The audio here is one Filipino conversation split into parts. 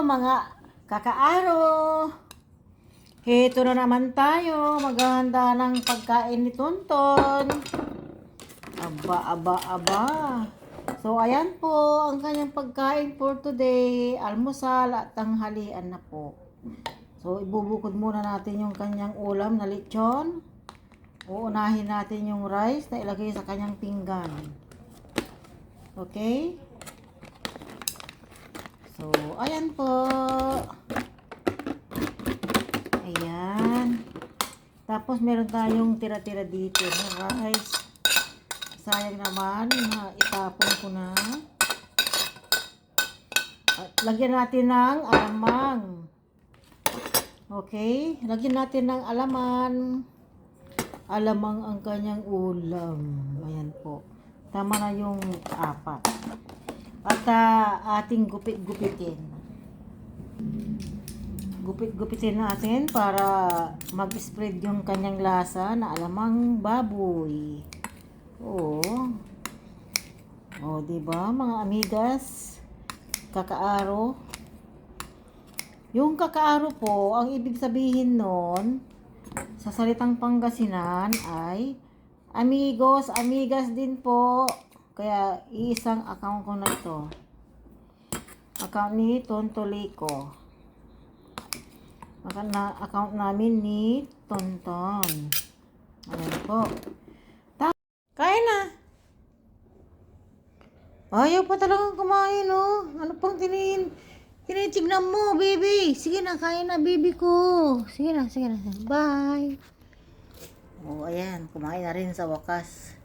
mga kakaaro. Heto na naman tayo. Maghahanda ng pagkain ni Tonton. Aba. So, ayan po ang kanyang pagkain for today. Almusal at tanghalian na po. So, ibubukod muna natin yung kanyang ulam na lechon. Uunahin natin yung rice na ilagay sa kanyang pinggan. Okay? So, ayan po. Ayan. Tapos, meron tayong tira-tira dito na rice. Sayang naman, itapon ko na. At lagyan natin ng alamang. Okay? Lagyan natin ng alamang ang kanyang ulam. Ayan po. Tama na yung 4. At ating gupit-gupitin. Gupit-gupitin natin para mag-spread yung kanyang lasa na alamang baboy. Oo. Oh, 'di ba, mga amigas? Kakaaro. Yung kakaaro po, ang ibig sabihin nun sa salitang Pangasinan ay amigos, amigas din po. Kaya iisang account ko na ito. Account ni Tontolico. Account namin ni Tonton. Ayan po. Kain na. Ayaw pa talagang kumain, oh. Ano pang tinitignan mo, baby? Sige na, kain na, baby ko. Sige na. Bye. Oh, ayan. Kumain na rin sa wakas.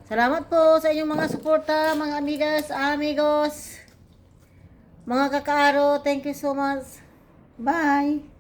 Salamat po sa inyong mga suporta, mga amigas, amigos, mga kakaaro. Thank you so much. Bye.